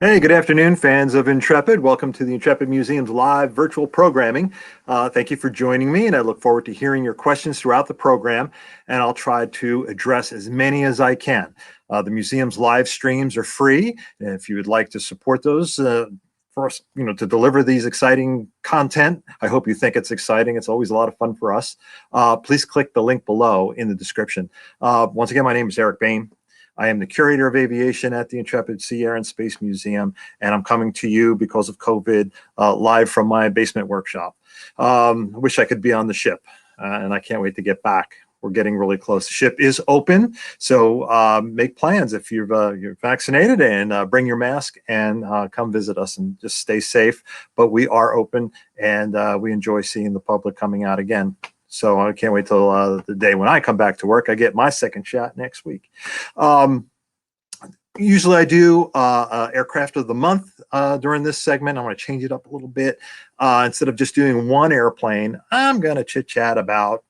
Hey, good afternoon, fans of Intrepid. Welcome to the Intrepid Museum's live virtual programming. Thank you for joining me, and I look forward to hearing your questions throughout the program, and I'll try to address as many as I can. The museum's live streams are free, and if you would like to support those for us, to deliver these exciting content, I hope you think it's exciting. It's always a lot of fun for us. Please click the link below in the description. Once again, my name is Eric Boehm. I am the curator of aviation at the Intrepid Sea, Air, and Space Museum, and I'm coming to you because of COVID live from my basement workshop. I wish I could be on the ship, and I can't wait to get back. We're getting really close. The ship is open, so make plans if you're vaccinated, and bring your mask and come visit us and just stay safe. But we are open, and we enjoy seeing the public coming out again. So I can't wait till the day when I come back to work. I get my second shot next week. Usually I do aircraft of the month during this segment. I'm going to change it up a little bit. Instead of just doing one airplane, I'm going to chit chat about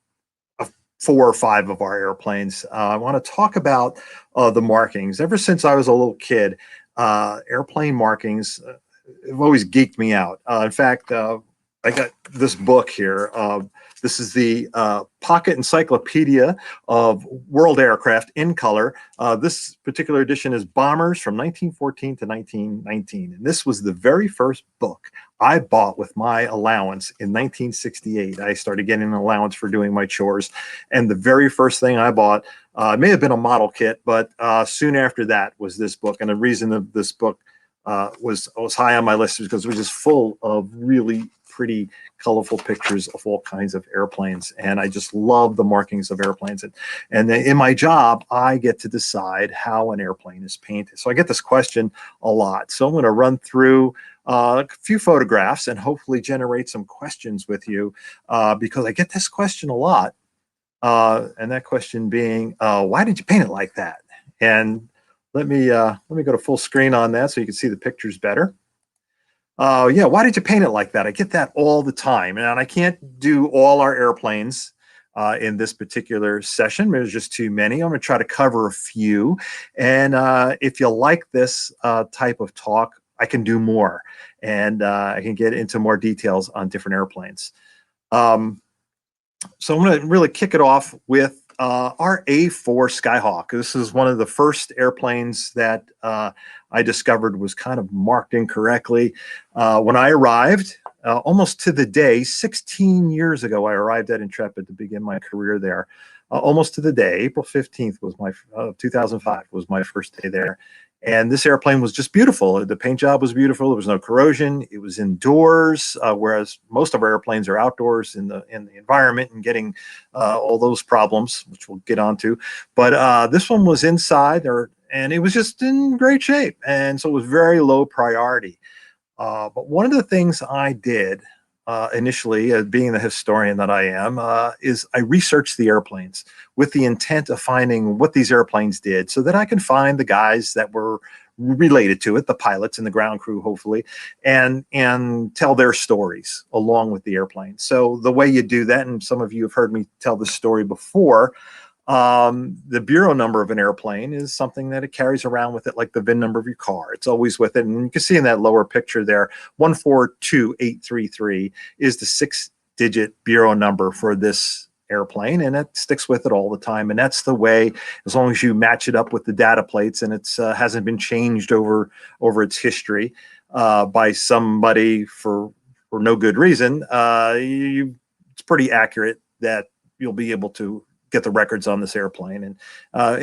4 or 5 of our airplanes. I want to talk about the markings. Ever since I was a little kid, airplane markings have always geeked me out. In fact, I got this book here. This is the Pocket Encyclopedia of World Aircraft in color. This particular edition is Bombers from 1914 to 1919. And this was the very first book I bought with my allowance in 1968. I started getting an allowance for doing my chores. And the very first thing I bought, it may have been a model kit, but soon after that was this book. And the reason of this book was high on my list because it was just full of really pretty colorful pictures of all kinds of airplanes, and I just love the markings of airplanes. And in my job, I get to decide how an airplane is painted. So I get this question a lot. So I'm going to run through a few photographs and hopefully generate some questions with you because I get this question a lot. And that question being, why did you paint it like that? And let me go to full screen on that so you can see the pictures better. Yeah, why did you paint it like that? I get that all the time, and I can't do all our airplanes in this particular session. There's just too many. I'm going to try to cover a few, and if you like this type of talk, I can do more, and I can get into more details on different airplanes. So I'm going to really kick it off with our Ra4 Skyhawk. This is one of the first airplanes that I discovered was kind of marked incorrectly. When I arrived, almost to the day, 16 years ago, I arrived at Intrepid to begin my career there. Almost to the day, April 15th was my 2005 was my first day there. And this airplane was just beautiful. The paint job was beautiful. There was no corrosion. It was indoors, whereas most of our airplanes are outdoors in the environment and getting all those problems, which we'll get onto. But this one was inside there, and it was just in great shape. And so it was very low priority. But one of the things I did initially, being the historian that I am, is I researched the airplanes with the intent of finding what these airplanes did so that I can find the guys that were related to it, the pilots and the ground crew, hopefully, and tell their stories along with the airplane. So the way you do that, and some of you have heard me tell this story before, the bureau number of an airplane is something that it carries around with it like the VIN number of your car. It's always with it. And you can see in that lower picture there, 142833 is the 6-digit bureau number for this airplane, and it sticks with it all the time. And that's the way, as long as you match it up with the data plates and it's hasn't been changed over its history by somebody for no good reason, it's pretty accurate that you'll be able to get the records on this airplane. And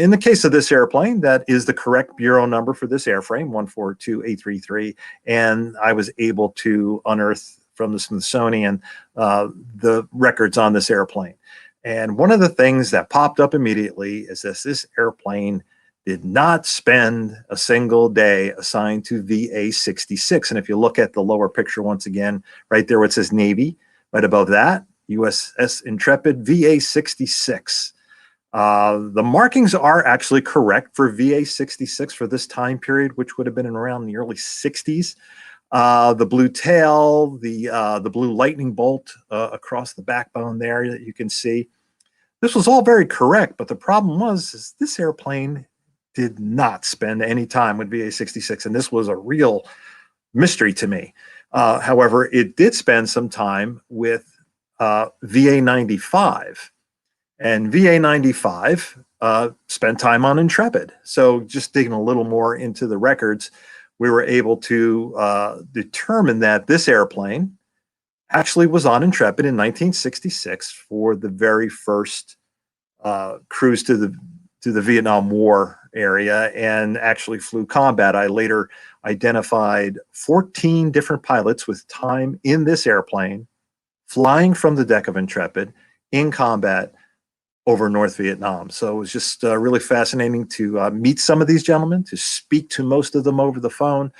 in the case of this airplane, that is the correct bureau number for this airframe, 142833. And I was able to unearth from the Smithsonian the records on this airplane. And one of the things that popped up immediately is this airplane did not spend a single day assigned to VA66. And if you look at the lower picture once again, right there where it says Navy, right above that, USS Intrepid VA66. The markings are actually correct for VA66 for this time period, which would have been in around the early 60s. The blue tail, the blue lightning bolt across the backbone there that you can see. This was all very correct, but the problem was is this airplane did not spend any time with VA-66, and this was a real mystery to me. However, it did spend some time with VA-95, and VA-95 spent time on Intrepid. So just digging a little more into the records, we were able to determine that this airplane actually was on Intrepid in 1966 for the very first cruise to the Vietnam War area, and actually flew combat. I later identified 14 different pilots with time in this airplane, flying from the deck of Intrepid in combat over North Vietnam. So it was just really fascinating to meet some of these gentlemen, to speak to most of them over the phone.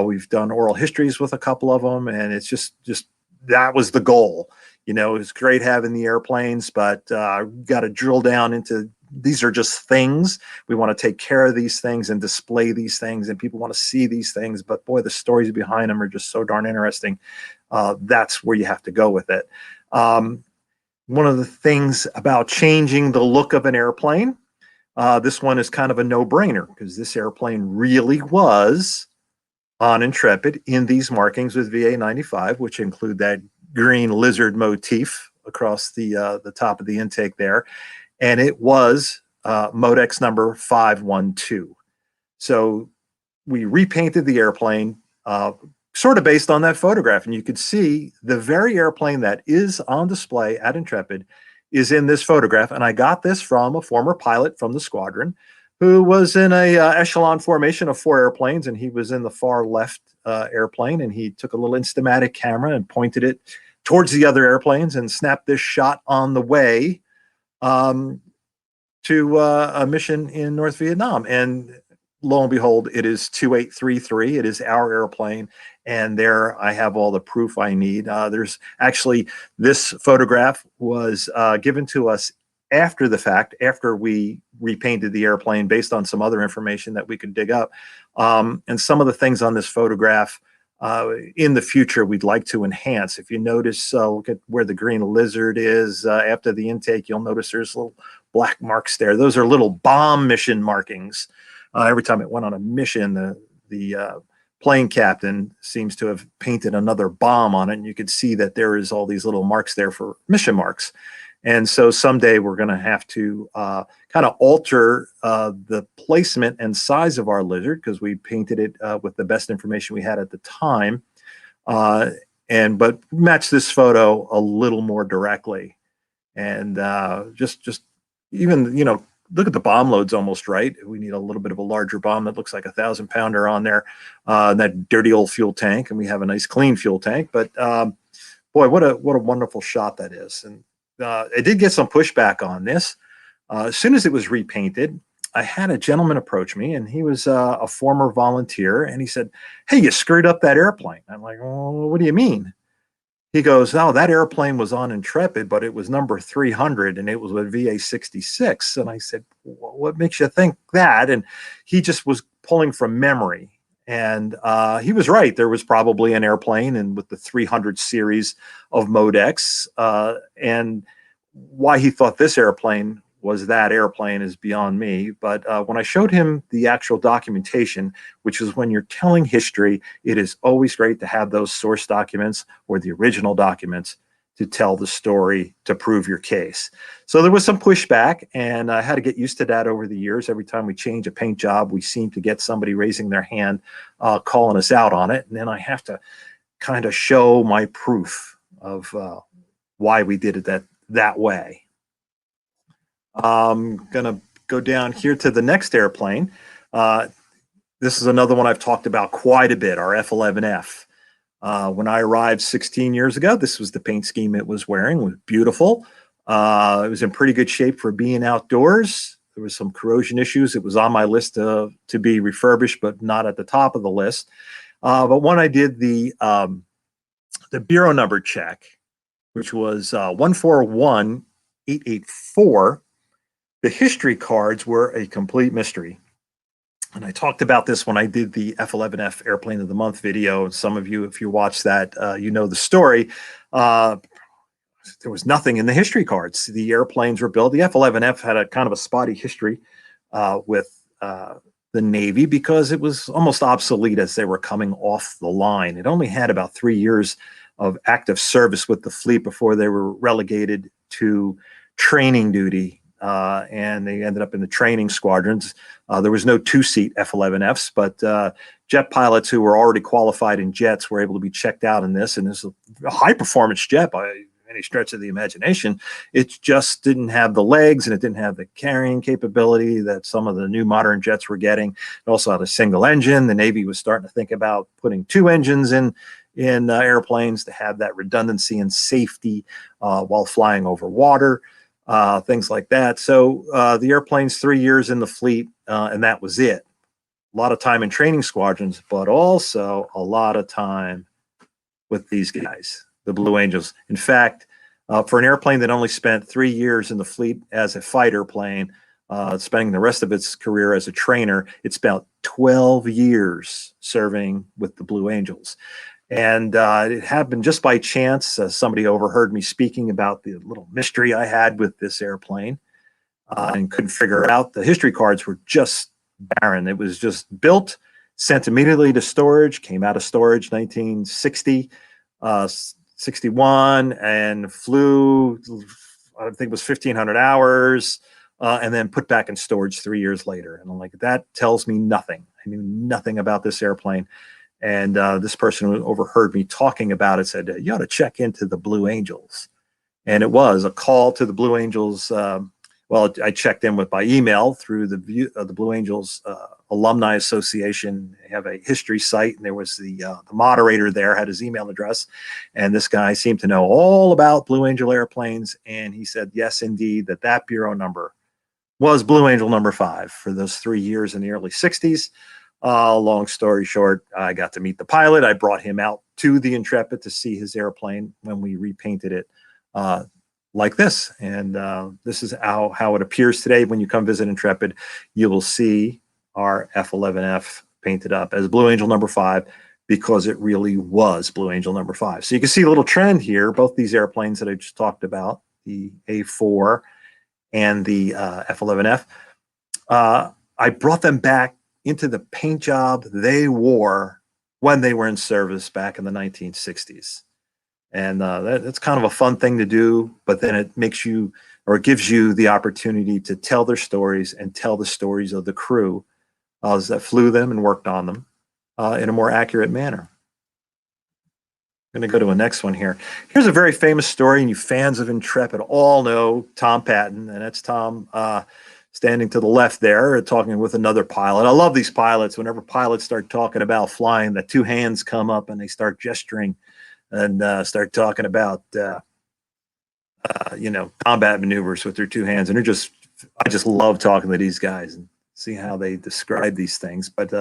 We've done oral histories with a couple of them, and it's just that was the goal. You know, it's great having the airplanes, but got to drill down into, these are just things. We want to take care of these things and display these things, and people want to see these things. But boy, the stories behind them are just so darn interesting. That's where you have to go with it. One of the things about changing the look of an airplane, this one is kind of a no-brainer, because this airplane really was on Intrepid in these markings with VA-95, which include that green lizard motif across the top of the intake there. And it was Modex number 512. So we repainted the airplane sort of based on that photograph. And you could see the very airplane that is on display at Intrepid is in this photograph. And I got this from a former pilot from the squadron who was in a echelon formation of 4 airplanes, and he was in the far left airplane, and he took a little Instamatic camera and pointed it towards the other airplanes and snapped this shot on the way to a mission in North Vietnam. And lo and behold, it is 2833. It is our airplane. And there I have all the proof I need. There's actually, this photograph was given to us after the fact, after we repainted the airplane based on some other information that we could dig up. And some of the things on this photograph in the future we'd like to enhance. If you notice, look at where the green lizard is after the intake, you'll notice there's little black marks there. Those are little bomb mission markings. Every time it went on a mission, the plane captain seems to have painted another bomb on it, and you could see that there is all these little marks there for mission marks. And so someday we're going to have to kind of alter the placement and size of our lizard, because we painted it with the best information we had at the time, but match this photo a little more directly. And just even, you know, look at the bomb loads almost right. We need a little bit of a larger bomb that looks like a 1,000-pounder on there, that dirty old fuel tank, and we have a nice clean fuel tank. But boy, what a wonderful shot that is. And I did get some pushback on this. As soon as it was repainted, I had a gentleman approach me, and he was a former volunteer, and he said, "Hey, you screwed up that airplane." I'm like, "Oh, what do you mean?" He goes, "Oh, that airplane was on Intrepid, but it was number 300, and it was with VA-66. And I said, "What makes you think that?" And he just was pulling from memory. And he was right. There was probably an airplane and with the 300 series of Modex. And why he thought this airplane was that airplane is beyond me. But when I showed him the actual documentation, which is when you're telling history, it is always great to have those source documents or the original documents to tell the story, to prove your case. So there was some pushback, and I had to get used to that over the years. Every time we change a paint job, we seem to get somebody raising their hand, calling us out on it. And then I have to kind of show my proof of why we did it that way. I'm going to go down here to the next airplane. This is another one I've talked about quite a bit, our F-11F. When I arrived 16 years ago, this was the paint scheme it was wearing. It was beautiful. It was in pretty good shape for being outdoors. There was some corrosion issues. It was on my list to be refurbished, but not at the top of the list. But when I did the bureau number check, which was 141884, the history cards were a complete mystery. And I talked about this when I did the F-11F Airplane of the Month video. Some of you, if you watch that, you know the story. There was nothing in the history cards. The airplanes were built. The F-11F had a kind of a spotty history with the Navy because it was almost obsolete as they were coming off the line. It only had about 3 years of active service with the fleet before they were relegated to training duty, and they ended up in the training squadrons. There was no two-seat F-11Fs, but jet pilots who were already qualified in jets were able to be checked out in this, and this is a high-performance jet by any stretch of the imagination. It just didn't have the legs, and it didn't have the carrying capability that some of the new modern jets were getting. It also had a single engine. The Navy was starting to think about putting two engines in airplanes to have that redundancy and safety while flying over water, things like that. So the airplane's 3 years in the fleet, and that was it. A lot of time in training squadrons, but also a lot of time with these guys, the Blue Angels. In fact, for an airplane that only spent 3 years in the fleet as a fighter plane, spending the rest of its career as a trainer, it spent 12 years serving with the Blue Angels. And it happened just by chance. Somebody overheard me speaking about the little mystery I had with this airplane and couldn't figure it out. The history cards were just barren. It was just built, sent immediately to storage, came out of storage 1960, 61, and flew, I think it was 1,500 hours, and then put back in storage 3 years later. And I'm like, that tells me nothing. I knew nothing about this airplane. And this person who overheard me talking about it said, you ought to check into the Blue Angels. And it was a call to the Blue Angels. Well, I checked in with by email through the Blue Angels Alumni Association. They have a history site, and there was the moderator there had his email address. And this guy seemed to know all about Blue Angel airplanes. And he said, yes, indeed, that bureau number was Blue Angel number 5 for those 3 years in the early 60s. Long story short, I got to meet the pilot. I brought him out to the Intrepid to see his airplane when we repainted it like this. And this is how it appears today. When you come visit Intrepid, you will see our F-11F painted up as Blue Angel number 5 because it really was Blue Angel number 5. So you can see a little trend here. Both these airplanes that I just talked about, the A4 and the F-11F, I brought them back into the paint job they wore when they were in service back in the 1960s. And that's kind of a fun thing to do, but then it makes you, or it gives you the opportunity to tell their stories and tell the stories of the crew that flew them and worked on them in a more accurate manner. I'm going to go to a next one here. Here's a very famous story, and you fans of Intrepid all know Tom Patton, and that's Tom standing to the left there, talking with another pilot. I love these pilots. Whenever pilots start talking about flying, the two hands come up and they start gesturing and start talking about, combat maneuvers with their two hands. And I just love talking to these guys and see how they describe these things. But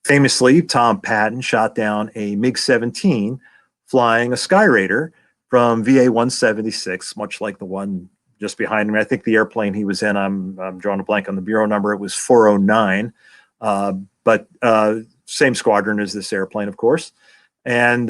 famously, Tom Patton shot down a MiG-17 flying a Skyraider from VA-176, much like the one just behind me. I think the airplane he was in, I'm drawing a blank on the bureau number. It was 409, but same squadron as this airplane, of course. And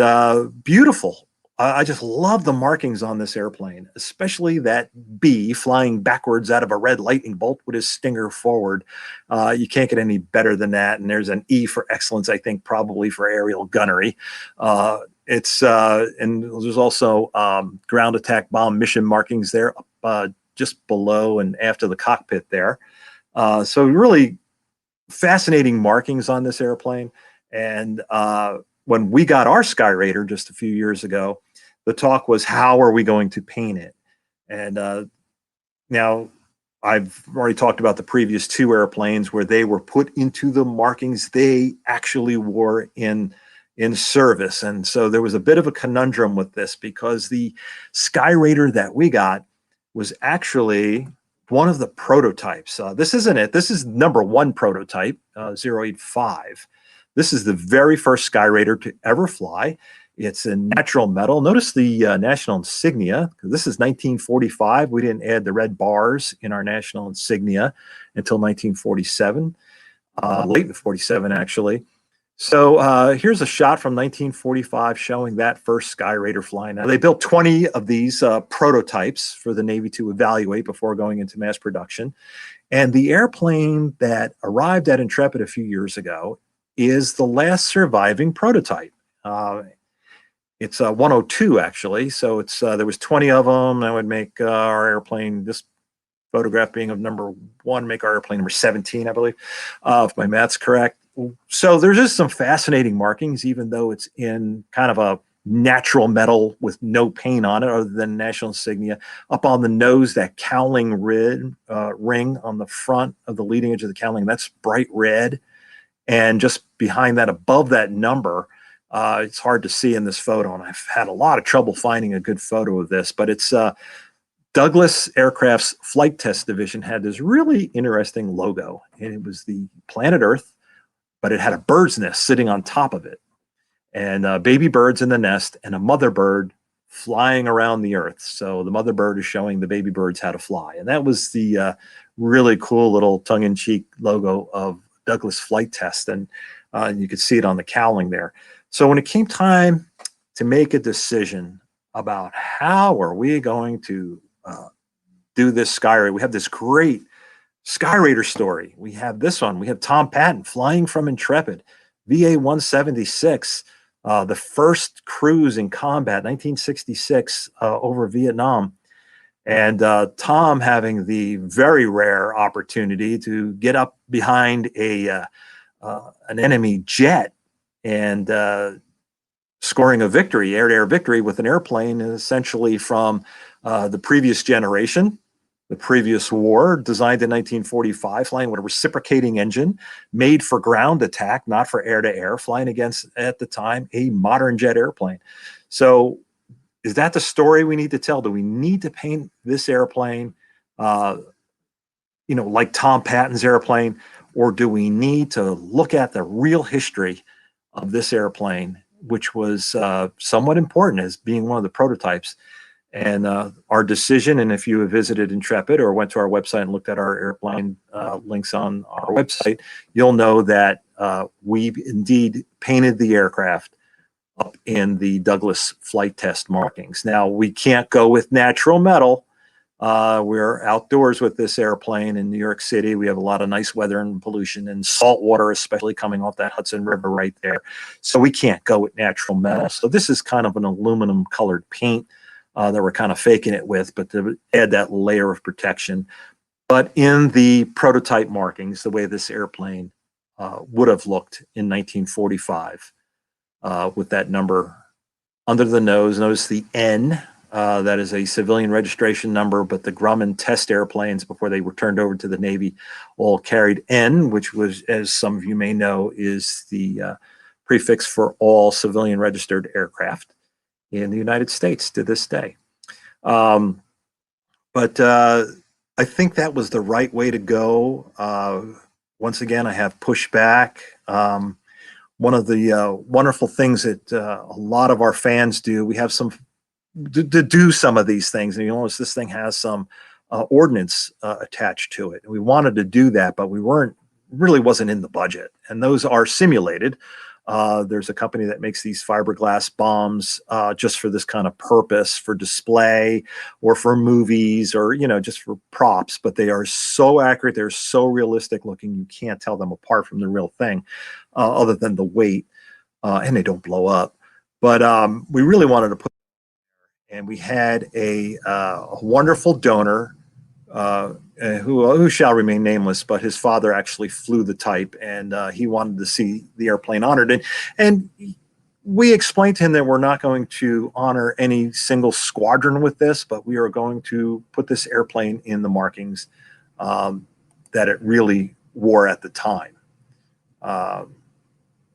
beautiful. I just love the markings on this airplane, especially that B flying backwards out of a red lightning bolt with his stinger forward. You can't get any better than that. And there's an E for excellence, I think, probably for aerial gunnery. And there's also ground attack bomb mission markings there, just below and after the cockpit there. So really fascinating markings on this airplane. And when we got our Skyraider just a few years ago, the talk was, how are we going to paint it? And now I've already talked about the previous two airplanes where they were put into the markings they actually wore in service. And so there was a bit of a conundrum with this because the Skyraider that we got was actually one of the prototypes. This isn't it. This is number 1 prototype, 085. This is the very first Skyraider to ever fly. It's in natural metal. Notice the national insignia. This is 1945. We didn't add the red bars in our national insignia until 1947, late in 47, actually. So here's a shot from 1945 showing that first Skyraider flying. Now, they built 20 of these prototypes for the Navy to evaluate before going into mass production. And the airplane that arrived at Intrepid a few years ago is the last surviving prototype. It's a 102 actually, so it's there was 20 of them. That would make our airplane, this photograph being of number 1, make our airplane number 17, I believe, if my math's correct. So there's just some fascinating markings, even though it's in kind of a natural metal with no paint on it other than national insignia. Up on the nose, that cowling ring on the front of the leading edge of the cowling, that's bright red. And just behind that, above that number, it's hard to see in this photo, and I've had a lot of trouble finding a good photo of this, but it's Douglas Aircraft's Flight Test Division had this really interesting logo, and it was the planet Earth, but it had a bird's nest sitting on top of it, and baby birds in the nest, and a mother bird flying around the Earth. So the mother bird is showing the baby birds how to fly, and that was the really cool little tongue-in-cheek logo of Douglas Flight Test, and you could see it on the cowling there. So when it came time to make a decision about how are we going to do this Skyraider, we have this great Skyraider story. We have this one. We have Tom Patton flying from Intrepid, VA-176, the first cruise in combat, 1966, over Vietnam. And Tom having the very rare opportunity to get up behind an enemy jet and scoring a victory, air-to-air victory with an airplane essentially from the previous generation, the previous war, designed in 1945, flying with a reciprocating engine, made for ground attack, not for air-to-air, flying against, at the time, a modern jet airplane. So is that the story we need to tell? Do we need to paint this airplane, like Tom Patton's airplane, or do we need to look at the real history of this airplane, which was somewhat important as being one of the prototypes? And our decision, and if you have visited Intrepid or went to our website and looked at our airplane links on our website, you'll know that we indeed painted the aircraft up in the Douglas flight test markings. Now, we can't go with natural metal. We're outdoors with this airplane in New York City. We have a lot of nice weather and pollution and salt water, especially coming off that Hudson River right there. So we can't go with natural metal. So this is kind of an aluminum colored paint that we're kind of faking it with, but to add that layer of protection. But in the prototype markings, the way this airplane would have looked in 1945, with that number under the nose. Notice the N, that is a civilian registration number, but the Grumman test airplanes, before they were turned over to the Navy, all carried N, which was, as some of you may know, is the prefix for all civilian registered aircraft in the United States to this day. But I think that was the right way to go. Once again, I have pushback. One of the wonderful things that a lot of our fans do, we have some to do some of these things, and you notice this thing has some ordnance attached to it. And we wanted to do that, but we wasn't in the budget, and those are simulated. There's a company that makes these fiberglass bombs just for this kind of purpose, for display or for movies, or just for props, but they are so accurate, they're so realistic looking, you can't tell them apart from the real thing, other than the weight, and they don't blow up. But we really wanted to put, and we had a wonderful donor who shall remain nameless, but his father actually flew the type, and he wanted to see the airplane honored. And we explained to him that we're not going to honor any single squadron with this, but we are going to put this airplane in the markings that it really wore at the time,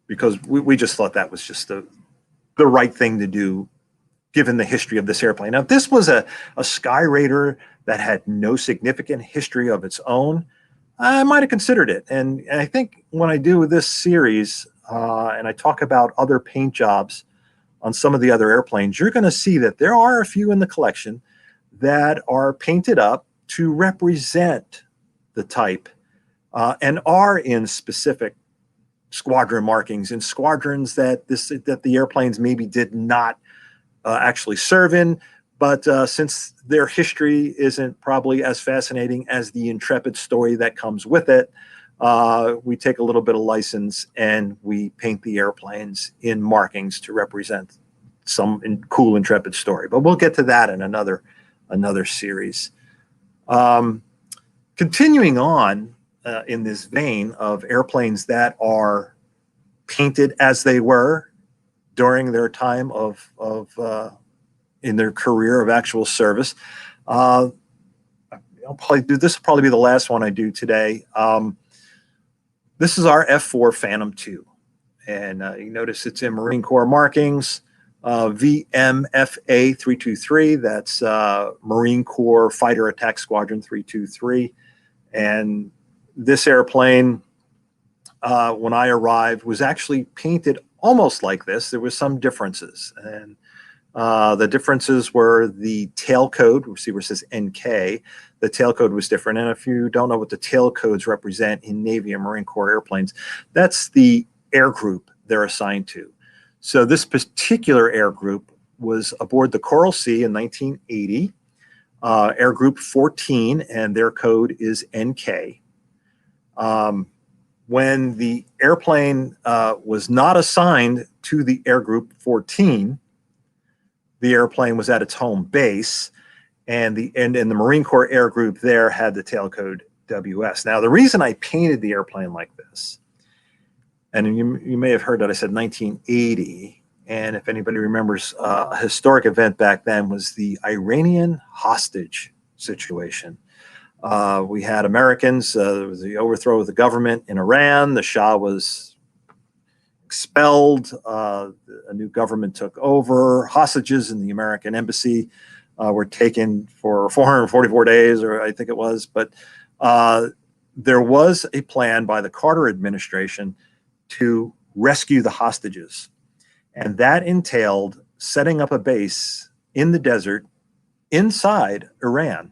because we just thought that was just the right thing to do, given the history of this airplane. Now, if this was a Skyraider that had no significant history of its own, I might have considered it. And I think when I do this series and I talk about other paint jobs on some of the other airplanes, you're going to see that there are a few in the collection that are painted up to represent the type and are in specific squadron markings in squadrons that the airplanes maybe did not actually serve in. But since their history isn't probably as fascinating as the intrepid story that comes with it, we take a little bit of license and we paint the airplanes in markings to represent some cool intrepid story. But we'll get to that in another series. Continuing on in this vein of airplanes that are painted as they were during their time of in their career of actual service. I'll probably do this. Will probably be the last one I do today. This is our F4 Phantom II, and you notice it's in Marine Corps markings. VMFA 323. That's Marine Corps Fighter Attack Squadron 323, and this airplane, when I arrived, was actually painted almost like this. There was some differences, and the differences were the tail code. We see where it says NK. The tail code was different. And if you don't know what the tail codes represent in Navy and Marine Corps airplanes, that's the air group they're assigned to. So this particular air group was aboard the Coral Sea in 1980, Air Group 14, and their code is NK. When the airplane was not assigned to the Air Group 14, the airplane was at its home base, and the Marine Corps Air Group there had the tail code WS. Now, the reason I painted the airplane like this, and you may have heard that I said 1980, and if anybody remembers, a historic event back then was the Iranian hostage situation. We had Americans, there was the overthrow of the government in Iran, the Shah was expelled, a new government took over, hostages in the American embassy were taken for 444 days, or I think it was, but there was a plan by the Carter administration to rescue the hostages. And that entailed setting up a base in the desert inside Iran.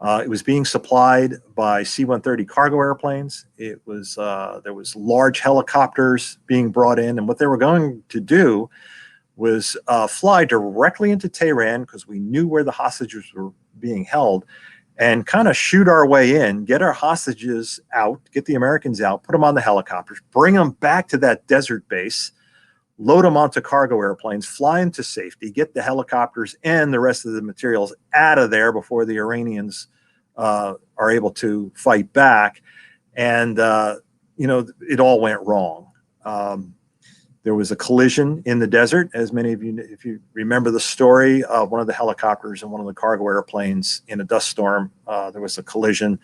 It was being supplied by C-130 cargo airplanes. It was there was large helicopters being brought in, and what they were going to do was fly directly into Tehran, because we knew where the hostages were being held, and kind of shoot our way in, get our hostages out, get the Americans out, put them on the helicopters, bring them back to that desert base, load them onto cargo airplanes, fly into safety, get the helicopters and the rest of the materials out of there before the Iranians are able to fight back. And, you know, it all went wrong. There was a collision in the desert, as many of you, if you remember the story, one of the helicopters and one of the cargo airplanes in a dust storm, there was a collision,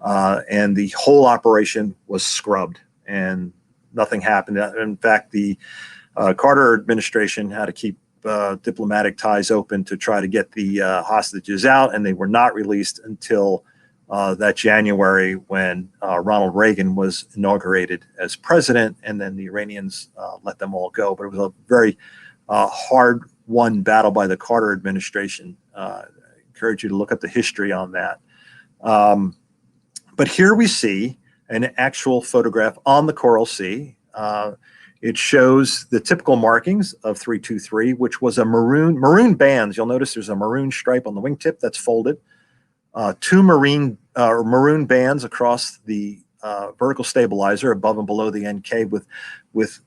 and the whole operation was scrubbed and nothing happened. In fact, the Carter administration had to keep diplomatic ties open to try to get the hostages out, and they were not released until that January, when Ronald Reagan was inaugurated as president, and then the Iranians let them all go. But it was a very hard-won battle by the Carter administration. I encourage you to look up the history on that. But here we see an actual photograph on the Coral Sea. It shows the typical markings of 323, which was a maroon bands. You'll notice there's a maroon stripe on the wingtip that's folded. Two maroon bands across the vertical stabilizer above and below the NK with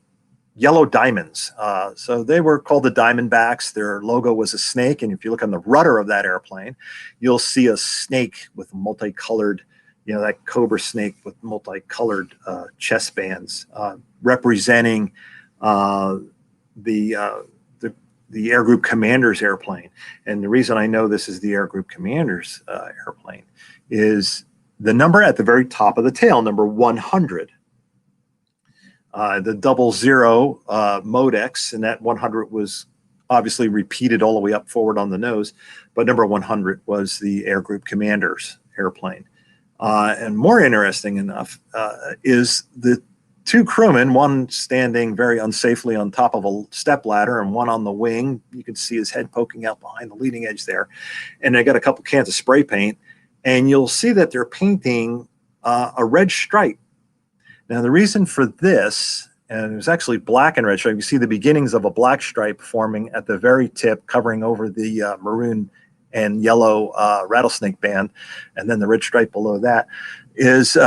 yellow diamonds. So they were called the Diamondbacks. Their logo was a snake, and if you look on the rudder of that airplane, you'll see a snake with multicolored, you know, that cobra snake with multicolored chest bands representing the Air Group Commander's airplane. And the reason I know this is the Air Group Commander's airplane is the number at the very top of the tail, number 100. The 00 Modex, and that 100 was obviously repeated all the way up forward on the nose, but number 100 was the Air Group Commander's airplane. And more interesting enough is the two crewmen, one standing very unsafely on top of a step ladder and one on the wing. You can see his head poking out behind the leading edge there. And they got a couple cans of spray paint, and you'll see that they're painting a red stripe. Now, the reason for this, and it was actually black and red stripe. You see the beginnings of a black stripe forming at the very tip, covering over the maroon and yellow rattlesnake band, and then the red stripe below that, is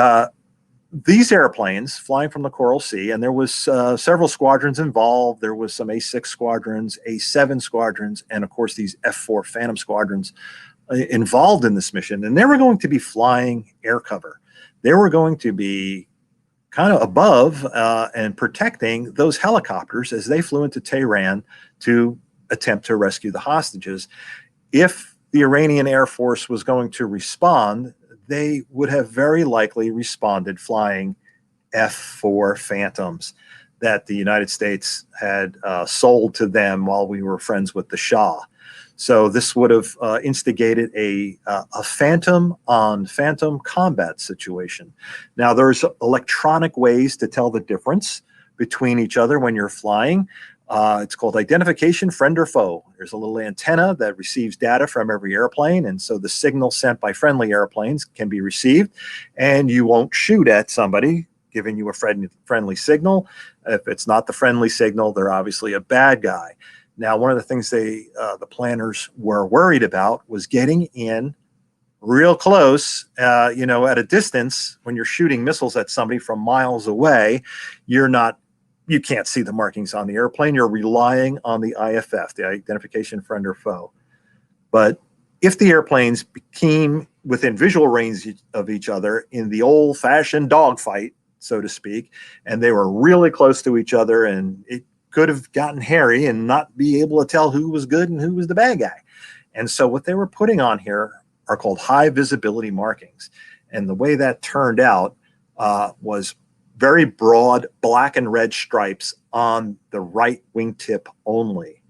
these airplanes flying from the Coral Sea, and there was several squadrons involved. There was some A6 squadrons, A7 squadrons, and of course these F4 Phantom squadrons involved in this mission. And they were going to be flying air cover. They were going to be kind of above and protecting those helicopters as they flew into Tehran to attempt to rescue the hostages. If the Iranian Air Force was going to respond, they would have very likely responded flying F4 Phantoms that the United States had sold to them while we were friends with the Shah. So this would have instigated a phantom on phantom combat situation. Now, there's electronic ways to tell the difference between each other when you're flying. It's called identification, friend or foe. There's a little antenna that receives data from every airplane, and so the signal sent by friendly airplanes can be received, and you won't shoot at somebody giving you a friendly signal. If it's not the friendly signal, they're obviously a bad guy. Now, one of the things the planners were worried about was getting in real close, at a distance. When you're shooting missiles at somebody from miles away, you can't see the markings on the airplane. You're relying on the IFF, the identification friend or foe. But if the airplanes became within visual range of each other in the old-fashioned dogfight, so to speak, and they were really close to each other, and it could have gotten hairy and not be able to tell who was good and who was the bad guy. And so what they were putting on here are called high visibility markings. And the way that turned out was very broad black and red stripes on the right wingtip only.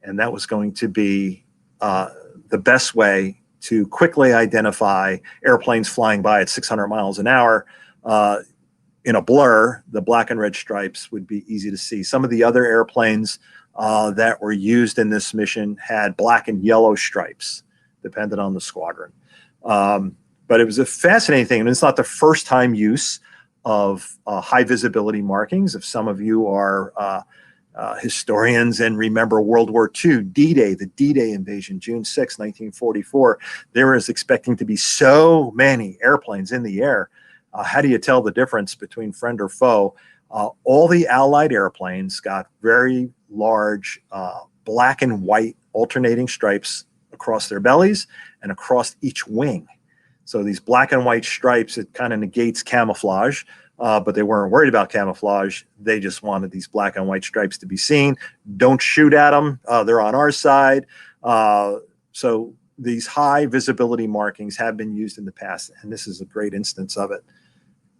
And that was going to be the best way to quickly identify airplanes flying by at 600 miles an hour. In a blur, the black and red stripes would be easy to see. Some of the other airplanes that were used in this mission had black and yellow stripes, depending on the squadron. But it was a fascinating thing. And it's not the first time use of high visibility markings. If some of you are historians and remember World War II, D-Day, the D-Day invasion, June 6, 1944, there was expecting to be so many airplanes in the air. How do you tell the difference between friend or foe? All the Allied airplanes got very large black and white alternating stripes across their bellies and across each wing. So these black and white stripes, it kind of negates camouflage, but they weren't worried about camouflage. They just wanted these black and white stripes to be seen. Don't shoot at them. They're on our side. So these high visibility markings have been used in the past, and this is a great instance of it.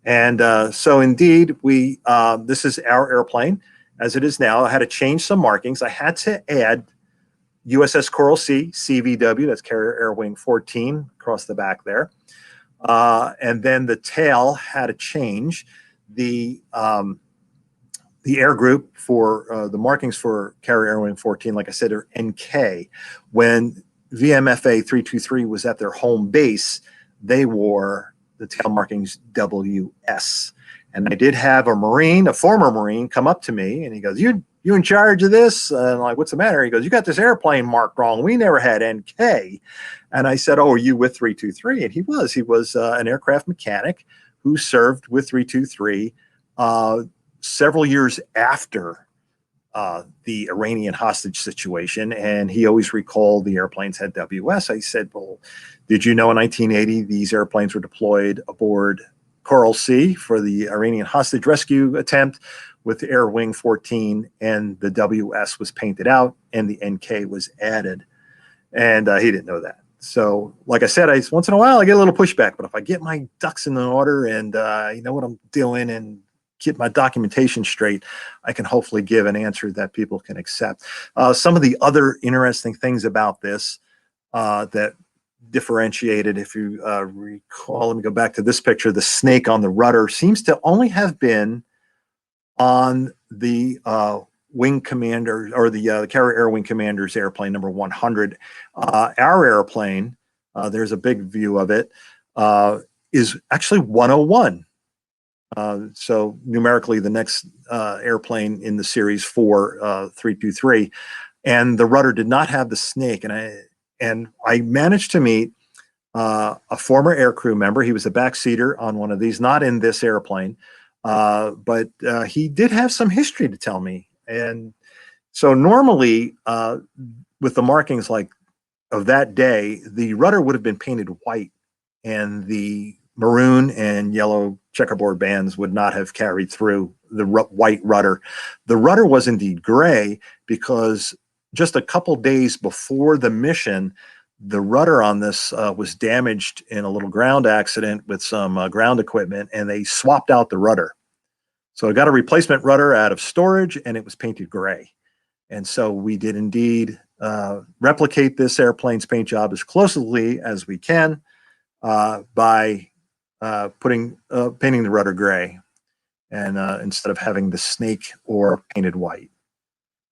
And so indeed, this is our airplane as it is now. I had to change some markings. I had to add USS Coral Sea, CVW, that's Carrier Air Wing 14 across the back there. And then the tail had to change. The air group for the markings for Carrier Air Wing 14, like I said, are NK. When VMFA 323 was at their home base, they wore the tail markings WS. And I did have a former Marine, come up to me and he goes, you in charge of this? And I'm like, what's the matter? He goes, you got this airplane marked wrong. We never had NK. And I said, oh, are you with 323? And he was an aircraft mechanic who served with 323 several years after the Iranian hostage situation, and he always recalled the airplanes had WS. I said, well, did you know in 1980 these airplanes were deployed aboard Coral Sea for the Iranian hostage rescue attempt with Air Wing 14, and the WS was painted out and the NK was added, and he didn't know that. So like I said, once in a while I get a little pushback, but if I get my ducks in order and you know what I'm doing and get my documentation straight, I can hopefully give an answer that people can accept. Some of the other interesting things about this that differentiated, if you recall, let me go back to this picture, the snake on the rudder seems to only have been on the wing commander, or the Carrier Air Wing Commander's airplane number 100. Our airplane, there's a big view of it, is actually 101. So numerically, the next airplane in the series 323, and the rudder did not have the snake. And I managed to meet a former aircrew member. He was a backseater on one of these, not in this airplane, but he did have some history to tell me. And so normally, with the markings like of that day, the rudder would have been painted white, and the maroon and yellow checkerboard bands would not have carried through the white rudder. The rudder was indeed gray because just a couple days before the mission, the rudder on this was damaged in a little ground accident with some ground equipment, and they swapped out the rudder. So I got a replacement rudder out of storage, and it was painted gray. And so we did indeed replicate this airplane's paint job as closely as we can by painting the rudder gray, and instead of having the snake or painted white.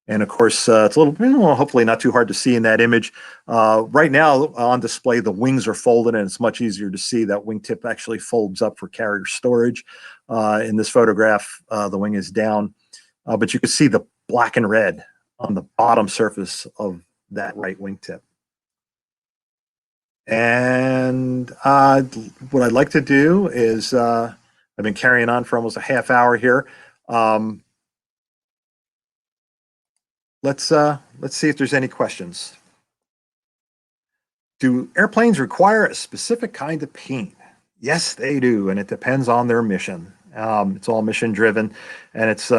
And of course, it's a little, hopefully not too hard to see in that image. Right now on display, the wings are folded, and it's much easier to see that wingtip actually folds up for carrier storage. In this photograph, the wing is down, but you can see the black and red on the bottom surface of that right wingtip. And what I'd like to do is, I've been carrying on for almost a half hour here. Let's see if there's any questions. Do airplanes require a specific kind of paint? Yes, they do, and it depends on their mission. It's all mission driven, and it's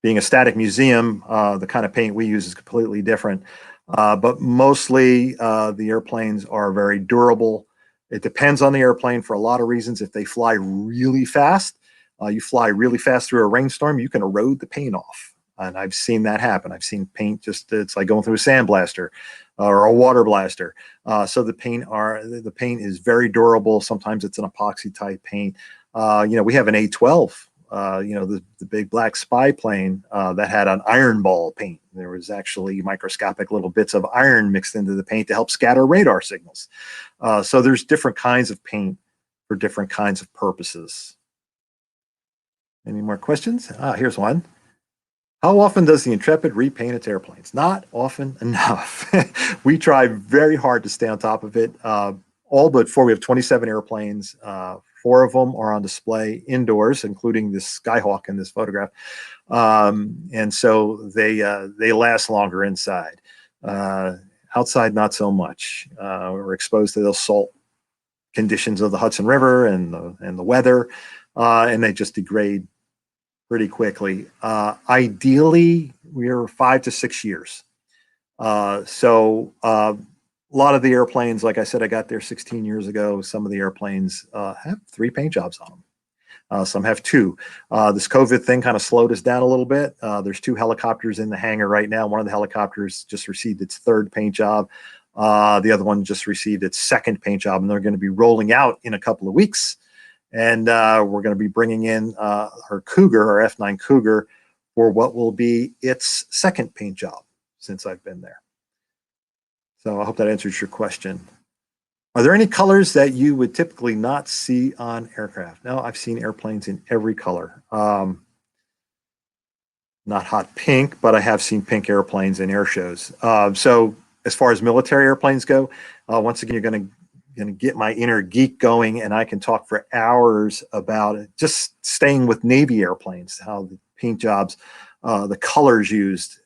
being a static museum, the kind of paint we use is completely different. But mostly the airplanes are very durable. It depends on the airplane for a lot of reasons. If they fly really fast, you fly really fast through a rainstorm, you can erode the paint off. And I've seen that happen. I've seen paint it's like going through a sandblaster or a water blaster. So the paint is very durable. Sometimes it's an epoxy type paint. We have an A-12, the big black spy plane that had an iron ball paint. There was actually microscopic little bits of iron mixed into the paint to help scatter radar signals. So there's different kinds of paint for different kinds of purposes. Any more questions? Here's one. How often does the Intrepid repaint its airplanes? Not often enough. We try very hard to stay on top of it. All but four, we have 27 airplanes. 4 of them are on display indoors, including this Skyhawk in this photograph. And so they last longer inside. Outside, not so much. We're exposed to those salt conditions of the Hudson River and the weather, and they just degrade pretty quickly. Ideally, we're 5 to 6 years. So a lot of the airplanes, like I said, I got there 16 years ago. Some of the airplanes have 3 paint jobs on them. Some have 2. This COVID thing kind of slowed us down a little bit. There's 2 helicopters in the hangar right now. One of the helicopters just received its 3rd paint job. The other one just received its 2nd paint job, and they're going to be rolling out in a couple of weeks. And we're going to be bringing in her Cougar, our F9 Cougar, for what will be its 2nd paint job since I've been there. So I hope that answers your question. Are there any colors that you would typically not see on aircraft? No, I've seen airplanes in every color. Not hot pink, but I have seen pink airplanes in air shows. So as far as military airplanes go, once again, you're going to get my inner geek going, and I can talk for hours about it. Just staying with Navy airplanes, how the paint jobs, the colors used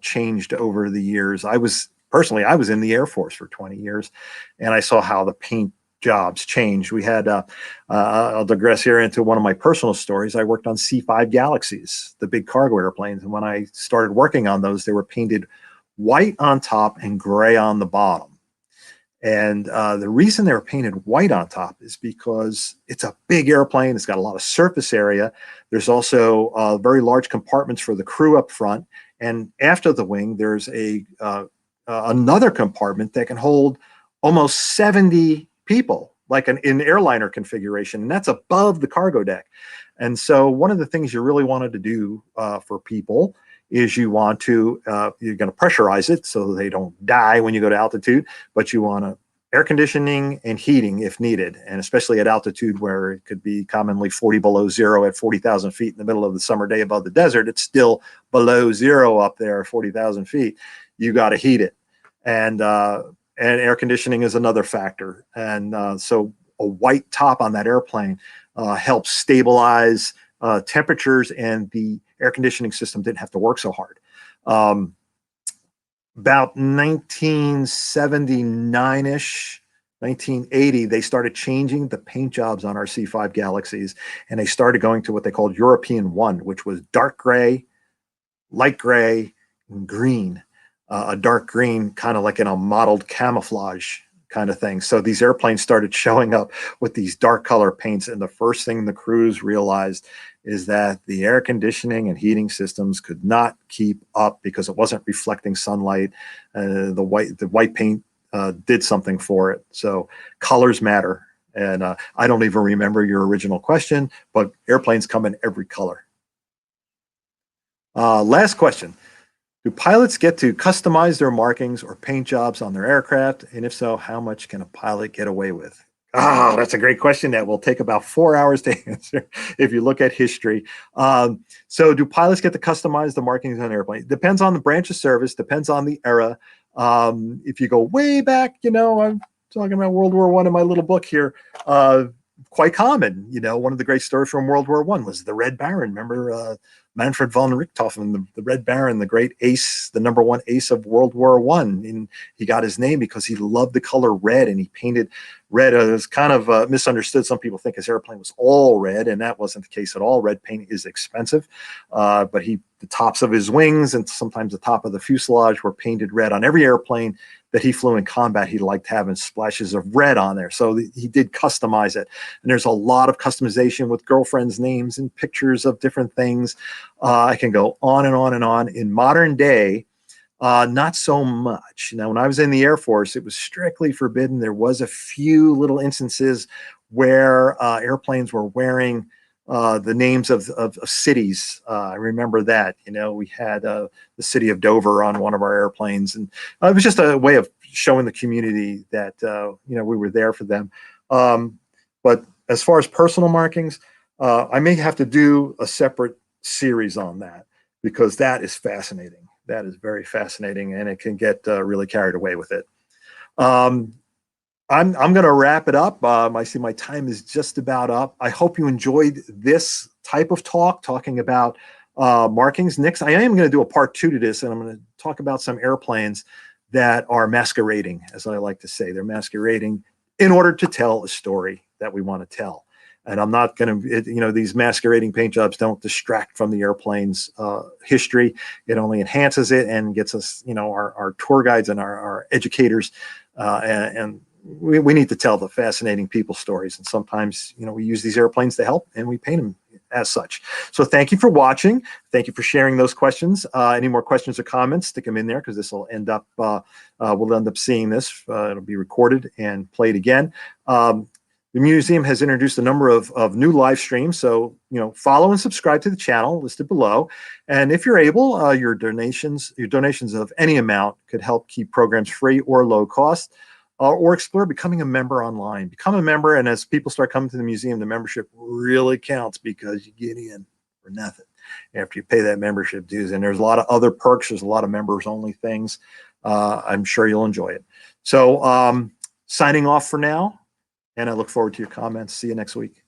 changed over the years. I was in the Air Force for 20 years, and I saw how the paint jobs changed. We had, I'll digress here into one of my personal stories. I worked on C-5 Galaxies, the big cargo airplanes. And when I started working on those, they were painted white on top and gray on the bottom. And the reason they were painted white on top is because it's a big airplane. It's got a lot of surface area. There's also very large compartments for the crew up front. And after the wing, there's another compartment that can hold almost 70 people, like an airliner configuration. And that's above the cargo deck. And so one of the things you really wanted to do for people is you're going to pressurize it so they don't die when you go to altitude, but you want to air conditioning and heating if needed, and especially at altitude where it could be commonly 40 below zero at 40,000 feet in the middle of the summer day above the desert. It's still below zero up there, 40,000 feet. You got to heat it. And air conditioning is another factor. And so a white top on that airplane helps stabilize temperatures, and the air conditioning system didn't have to work so hard. About 1979-ish, 1980, they started changing the paint jobs on our C5 Galaxies, and they started going to what they called European 1, which was dark gray, light gray, and green. A dark green, kind of like in a mottled camouflage kind of thing. So these airplanes started showing up with these dark color paints, and the first thing the crews realized is that the air conditioning and heating systems could not keep up because it wasn't reflecting sunlight. The white paint did something for it. So colors matter. And I don't even remember your original question, but airplanes come in every color. Last question. Do pilots get to customize their markings or paint jobs on their aircraft? And if so, how much can a pilot get away with? Oh, that's a great question that will take about 4 hours to answer if you look at history. So do pilots get to customize the markings on an airplane? Depends on the branch of service, depends on the era. If you go way back, I'm talking about World War I in my little book here, quite common. One of the great stories from World War I was the Red Baron. Remember Manfred von Richthofen, the Red Baron, the great ace, the #1 ace of World War I. And he got his name because he loved the color red, and he painted red. It was kind of misunderstood. Some people think his airplane was all red, and that wasn't the case at all. Red paint is expensive, but the tops of his wings and sometimes the top of the fuselage were painted red. On every airplane that he flew in combat, he liked having splashes of red on there. So he did customize it. And there's a lot of customization with girlfriends' names and pictures of different things. I can go on and on and on. In modern day, not so much. Now, when I was in the Air Force, it was strictly forbidden. There was a few little instances where airplanes were wearing the names of cities. I remember that. We had the city of Dover on one of our airplanes, and it was just a way of showing the community that we were there for them. But as far as personal markings, I may have to do a separate series on that, because that is fascinating. That is very fascinating, and it can get really carried away with it. I'm going to wrap it up. I see my time is just about up. I hope you enjoyed this type of talking about markings. Next, I am going to do a part 2 to this, and I'm going to talk about some airplanes that are masquerading, as I like to say. They're masquerading in order to tell a story that we want to tell. And I'm not going to, these masquerading paint jobs don't distract from the airplane's history. It only enhances it and gets us, our tour guides and our educators and we need to tell the fascinating people stories. And sometimes, we use these airplanes to help, and we paint them as such. So thank you for watching. Thank you for sharing those questions. Any more questions or comments, stick them in there, because this will end up, we'll end up seeing this. It'll be recorded and played again. The museum has introduced a number of new live streams. So, follow and subscribe to the channel listed below. And if you're able, your donations of any amount could help keep programs free or low cost. Or explore becoming a member online. Become a member, and as people start coming to the museum, the membership really counts, because you get in for nothing after you pay that membership dues. And there's a lot of other perks. There's a lot of members-only things. I'm sure you'll enjoy it. So signing off for now, and I look forward to your comments. See you next week.